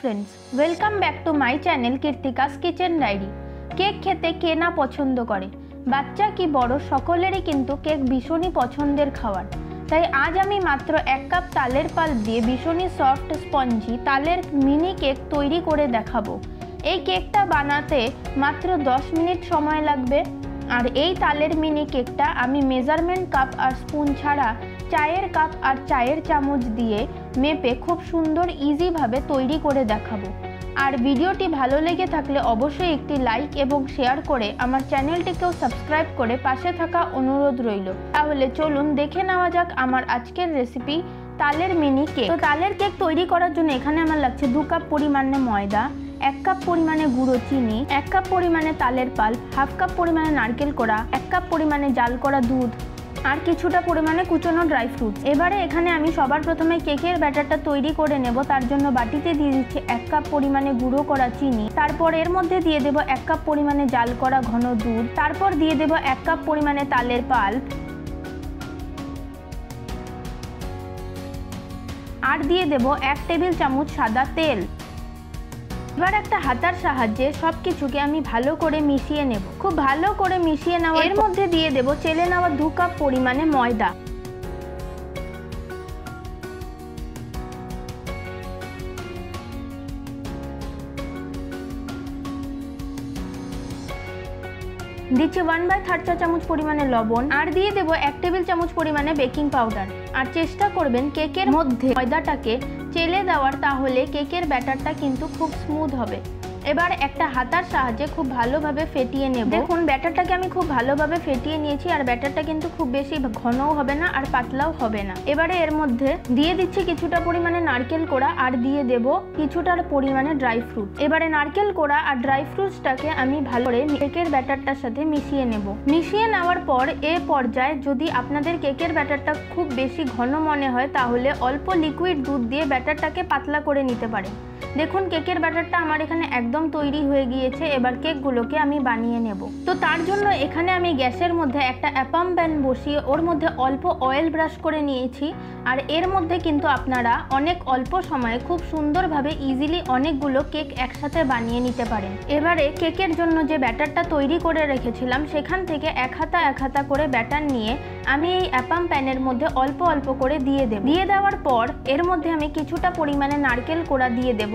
Friends, welcome back to my channel Keerthika's kitchen diary. Cake खेते के ना पछंद करे, बाच्चा कि बड़ो सकलेरই किन्तु केक भीषणই पछंदेर खावार। ताई आज आमी मात्र 1 कप तालेर पाल्प दिए भीषणই सफ्ट स्पंजी तालेर मिनी केक तैरी करे देखाबो। এই কেকটা বানাতে মাত্র 10 মিনিট সময় লাগবে। আর এই তালের মিনি কেকটা আমি মেজারমেন্ট কাপ আর স্পুন ছাড়া চায়ের কাপ আর চায়ের চামচ দিয়ে মেপে খুব সুন্দর ইজি ভাবে তৈরি করে দেখাবো। আর ভিডিওটি ভালো লেগে থাকলে অবশ্যই একটি লাইক এবং শেয়ার করে আমার চ্যানেলটিকেও সাবস্ক্রাইব করে পাশে থাকা অনুরোধ রইল। তাহলে চলুন দেখে নেওয়া যাক আমার আজকের রেসিপি তালের মিনি কেক। তো তালের কেক তৈরি করার জন্য এখানে আমার লাগছে 2 কাপ পরিমাণে ময়দা, 1 কাপ পরিমাণে গুঁড়ো চিনি, 1 কাপ পরিমাণে তালের পাল্প, হাফ কাপ পরিমাণে নারকেল কোড়া, 1 কাপ পরিমাণে জাল করা দুধ আর কিছুটা পরিমাণে কুচনো ড্রাই ফ্রুটস। এবারে এখানে আমি সবার প্রথমে কেকের ব্যাটারটা তৈরি করে নেব। তার জন্য বাটিতে দিয়ে দিচ্ছি 1 কাপ পরিমাণে গুঁড়ো করা চিনি, তারপর এর মধ্যে দিয়ে দেব 1 কাপ পরিমাণে জাল করা ঘন দুধ, তারপর দিয়ে দেব 1 কাপ পরিমাণে তালের পাল্প আর দিয়ে দেব 1 টেবিল চামচ সাদা তেল। এবার একটা হাতার সাহায্যে সবকিছুকে আমি ভালো করে মিশিয়ে নেব। খুব ভালো করে মিশিয়ে নেওয়ার এর মধ্যে দিয়ে দেব চেলে নেওয়া 2 কাপ পরিমাণে ময়দা। দিচ্ছি 1/3 চা চামচ পরিমাণে লবণ আর দিয়ে দেব 1 টেবিল চামচ পরিমাণে বেকিং পাউডার। আর চেষ্টা করবেন কেকের মধ্যে ময়দাটাকে চেলে দেওয়ার, তাহলে কেকের ব্যাটারটা কিন্তু খুব স্মুথ হবে। এবার একটা হাতার সাহায্যে খুব ভালোভাবে ফেটিয়ে নেব। দেখুন ব্যাটারটাকে আমি খুব ভালোভাবে ফেটিয়ে নিয়েছি আর ব্যাটারটা কিন্তু খুব বেশি ঘনও হবে না আর পাতলাও হবে না। এবারে এর মধ্যে দিয়ে দিচ্ছি কিছুটা পরিমাণে নারকেল কোড়া আর দিয়ে দেব কিছুটা পরিমাণে ড্রাই ফ্রুট। এবারে নারকেল কোড়া আর ড্রাই ফ্রুটসটাকে আমি ভালো করে কেকের ব্যাটারটার সাথে মিশিয়ে নেব। মিশিয়ে নেওয়ার পর এ পর্যায়ে যদি আপনাদের কেকের ব্যাটারটা খুব বেশি ঘন মনে হয় তাহলে অল্প লিকুইড দুধ দিয়ে ব্যাটারটাকে পাতলা করে নিতে পারেন। দেখুন কেকের ব্যাটারটা আমার এখানে একদম তৈরি হয়ে গিয়েছে। এবার কেকগুলোকে আমি বানিয়ে নেব। তো তার জন্য এখানে আমি গ্যাসের মধ্যে একটা অ্যাপাম প্যান বসিয়ে ওর মধ্যে অল্প অয়েল ব্রাশ করে নিয়েছি। আর এর মধ্যে কিন্তু আপনারা অনেক অল্প সময়ে খুব সুন্দরভাবে ইজিলি অনেকগুলো কেক একসাথে বানিয়ে নিতে পারেন। এবারে কেকের জন্য যে ব্যাটারটা তৈরি করে রেখেছিলাম সেখান থেকে এক হাতা করে ব্যাটার নিয়ে আমি এই অ্যাপাম প্যানের মধ্যে অল্প অল্প করে দিয়ে দেব। দিয়ে দেওয়ার পর এর মধ্যে আমি কিছুটা পরিমাণে নারকেল কোড়া দিয়ে দেব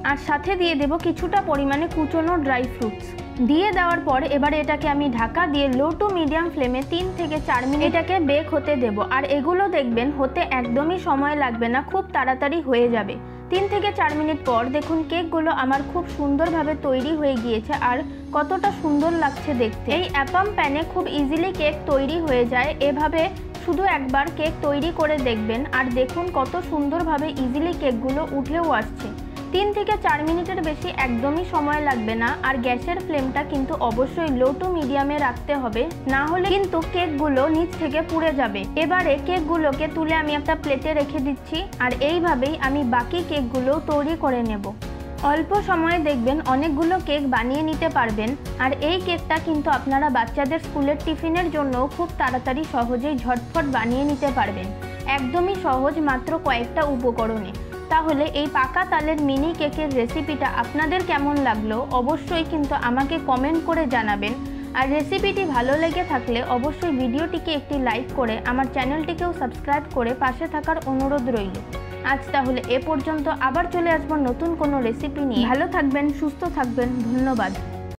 আর সাথে দিয়ে দেব কিছুটা পরিমাণে কুচনো ড্রাই ফ্রুটস। দিয়ে দেওয়ার পর এবারে এটাকে আমি ঢাকা দিয়ে লো টু মিডিয়াম ফ্লেমে 3 থেকে 4 মিনিট এটাকে বেক হতে দেব। আর এগুলো দেখবেন হতে একদমই সময় লাগবে না, খুব তাড়াতাড়ি হয়ে যাবে। 3 থেকে 4 মিনিট পর দেখুন কেকগুলো আমার খুব সুন্দরভাবে তৈরি হয়ে গিয়েছে আর কতটা সুন্দর লাগছে দেখতে। এই অ্যাপাম প্যানে খুব ইজিলি কেক তৈরি হয়ে যায়। এভাবে শুধু একবার কেক তৈরি করে দেখবেন আর দেখুন কত সুন্দরভাবে ইজিলি কেকগুলো উঠেও আসছে। 3 থেকে 4 মিনিটের বেশি একদমই সময় লাগবে না। আর গ্যাসের ফ্লেমটা কিন্তু অবশ্যই লো টু মিডিয়ামে রাখতে হবে, না হলে কিন্তু কেকগুলো নিচ থেকে পুড়ে যাবে। এবারে কেকগুলোকে তুলে আমি একটা প্লেটে রেখে দিচ্ছি আর এইভাবেই আমি বাকি কেকগুলো তৈরি করে নেব। অল্প সময়ে দেখবেন অনেকগুলো কেক বানিয়ে নিতে পারবেন। আর এই কেকটা কিন্তু আপনারা বাচ্চাদের স্কুলের টিফিনের জন্য খুব তাড়াতাড়ি সহজেই ঝটফট বানিয়ে নিতে পারবেন। একদমই সহজ, মাত্র কয়েকটা উপকরণে। তাহলে এই পাকা তালের মিনি কেকের রেসিপিটা আপনাদের কেমন লাগলো অবশ্যই কিন্তু আমাকে কমেন্ট করে জানাবেন। আর রেসিপিটি ভালো লেগে থাকলে অবশ্যই ভিডিওটিকে একটি লাইক করে আমার চ্যানেলটিকেও সাবস্ক্রাইব করে পাশে থাকার অনুরোধ রইল। আজ তাহলে এ পর্যন্ত, আবার চলে আসবো নতুন কোনো রেসিপি নিয়ে। ভালো থাকবেন, সুস্থ থাকবেন, ধন্যবাদ।